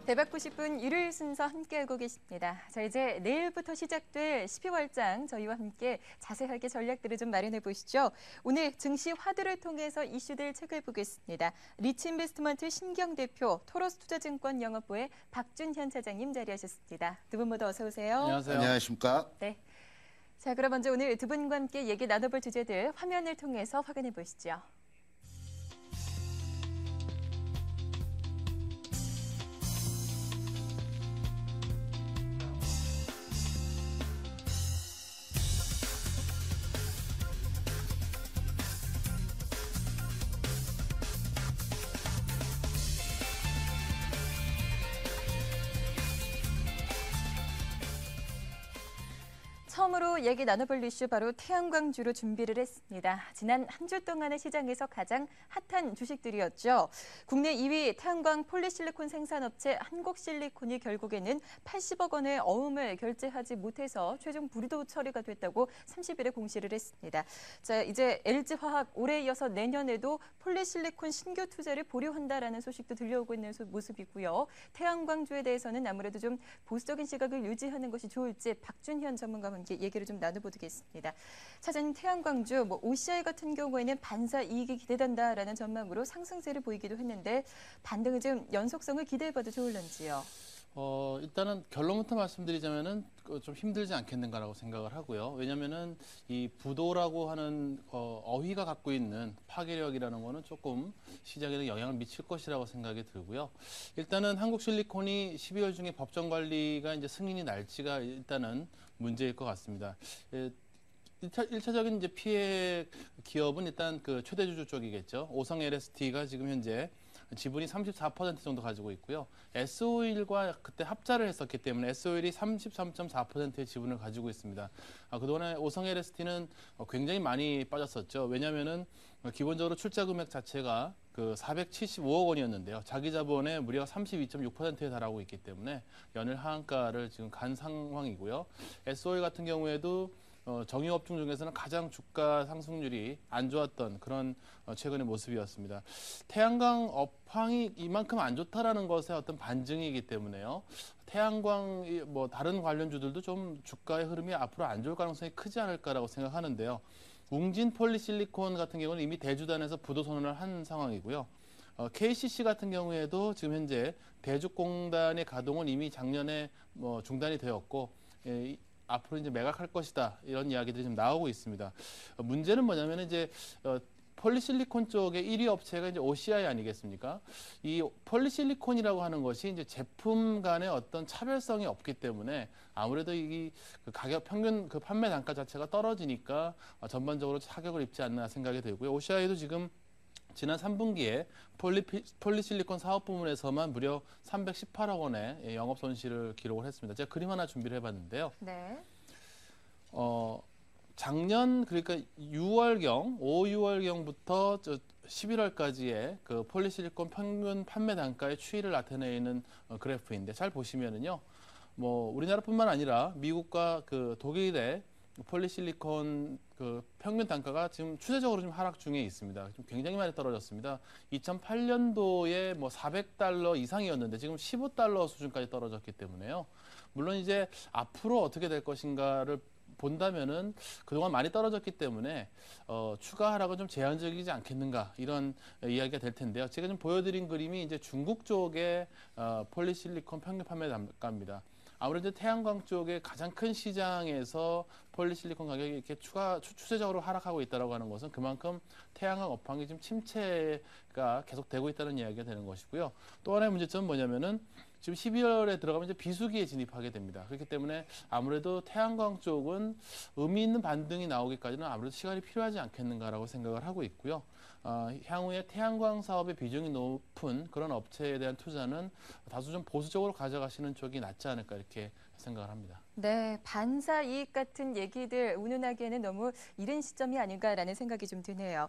대박 90분 일요일 순서 함께하고 계십니다. 자, 이제 내일부터 시작될 12월장 저희와 함께 자세하게 전략들을 좀 마련해 보시죠. 오늘 증시 화두를 통해서 이슈들 체크해보겠습니다. 리치인베스트먼트 신경 대표, 토로스투자증권 영업부의 박준현 차장님 자리하셨습니다. 두 분 모두 어서 오세요. 안녕하세요. 안녕하십니까? 네. 자, 그럼 먼저 오늘 두 분과 함께 얘기 나눠볼 주제들 화면을 통해서 확인해 보시죠. 처음으로 얘기 나눠볼 이슈 바로 태양광주로 준비를 했습니다. 지난 한 주 동안의 시장에서 가장 핫한 주식들이었죠. 국내 2위 태양광 폴리실리콘 생산업체 한국실리콘이 결국에는 80억 원의 어음을 결제하지 못해서 최종 불이도 처리가 됐다고 30일에 공시를 했습니다. 자, 이제 LG화학 올해 이어서 내년에도 폴리실리콘 신규 투자를 보류한다라는 소식도 들려오고 있는 모습이고요. 태양광주에 대해서는 아무래도 좀 보수적인 시각을 유지하는 것이 좋을지 박준현 전문가와 함께 얘기를 좀 나눠보겠습니다. 차장님, 태양광주, OCI 같은 경우에는 반사 이익이 기대된다라는 전망으로 상승세를 보이기도 했는데 반등은 좀 연속성을 기대해봐도 좋을런지요? 일단은 결론부터 말씀드리자면은 좀 힘들지 않겠는가라고 생각을 하고요. 왜냐면은 이 부도라고 하는 어휘가 갖고 있는 파괴력이라는 거는 조금 시장에는 영향을 미칠 것이라고 생각이 들고요. 일단은 한국실리콘이 12월 중에 법정 관리가 이제 승인이 날지가 일단은 문제일 것 같습니다. 1차적인 이제 피해 기업은 일단 그 최대주주 쪽이겠죠. 오성 LST가 지금 현재 지분이 34% 정도 가지고 있고요. S-오일과 그때 합자를 했었기 때문에 S-오일이 33.4%의 지분을 가지고 있습니다. 그동안에 오성 LST는 굉장히 많이 빠졌었죠. 왜냐하면은 기본적으로 출자 금액 자체가 그 475억 원이었는데요. 자기 자본의 무려 32.6%에 달하고 있기 때문에 연일 하한가를 지금 간 상황이고요. S-오일 같은 경우에도 정유업종 중에서는 가장 주가 상승률이 안 좋았던 그런 최근의 모습이었습니다. 태양광 업황이 이만큼 안 좋다라는 것의 어떤 반증이기 때문에요. 태양광 다른 관련주들도 좀 주가의 흐름이 앞으로 안 좋을 가능성이 크지 않을까라고 생각하는데요. 웅진 폴리실리콘 같은 경우는 이미 대주단에서 부도 선언을 한 상황이고요. KCC 같은 경우에도 지금 현재 대주공단의 가동은 이미 작년에 중단이 되었고, 앞으로 이제 매각할 것이다, 이런 이야기들이 좀 나오고 있습니다. 문제는 뭐냐면 이제 폴리실리콘 쪽의 1위 업체가 이제 OCI 아니겠습니까? 이 폴리실리콘이라고 하는 것이 이제 제품 간의 어떤 차별성이 없기 때문에 아무래도 이 가격 평균 그 판매 단가 자체가 떨어지니까 전반적으로 타격을 입지 않나 생각이 들고요. OCI도 지금 지난 3분기에 폴리실리콘 사업 부문에서만 무려 318억 원의 영업 손실을 기록을 했습니다. 제가 그림 하나 준비를 해봤는데요. 네. 작년 그러니까 6월경, 5, 6월경부터 11월까지의 그 폴리실리콘 평균 판매 단가의 추이를 나타내는 그래프인데 잘 보시면은요. 우리나라뿐만 아니라 미국과 그 독일의 폴리실리콘 그 평균 단가가 지금 추세적으로 좀 하락 중에 있습니다. 좀 굉장히 많이 떨어졌습니다. 2008년도에 400달러 이상이었는데 지금 15달러 수준까지 떨어졌기 때문에요. 물론 이제 앞으로 어떻게 될 것인가를 본다면은 그동안 많이 떨어졌기 때문에 추가 하락은 좀 제한적이지 않겠는가, 이런 이야기가 될 텐데요. 제가 좀 보여드린 그림이 이제 중국 쪽의 폴리실리콘 평균 판매 단가입니다. 아무래도 태양광 쪽의 가장 큰 시장에서 폴리실리콘 가격이 이렇게 추세적으로 하락하고 있다고 하는 것은 그만큼 태양광 업황이 좀 침체가 계속되고 있다는 이야기가 되는 것이고요. 또 하나의 문제점은 뭐냐면은 지금 12월에 들어가면 이제 비수기에 진입하게 됩니다. 그렇기 때문에 아무래도 태양광 쪽은 의미 있는 반등이 나오기까지는 아무래도 시간이 필요하지 않겠는가라고 생각을 하고 있고요. 향후에 태양광 사업의 비중이 높은 그런 업체에 대한 투자는 다소 좀 보수적으로 가져가시는 쪽이 낫지 않을까, 이렇게 생각을 합니다. 네, 반사 이익 같은 얘기들 운운하기에는 너무 이른 시점이 아닌가라는 생각이 좀 드네요.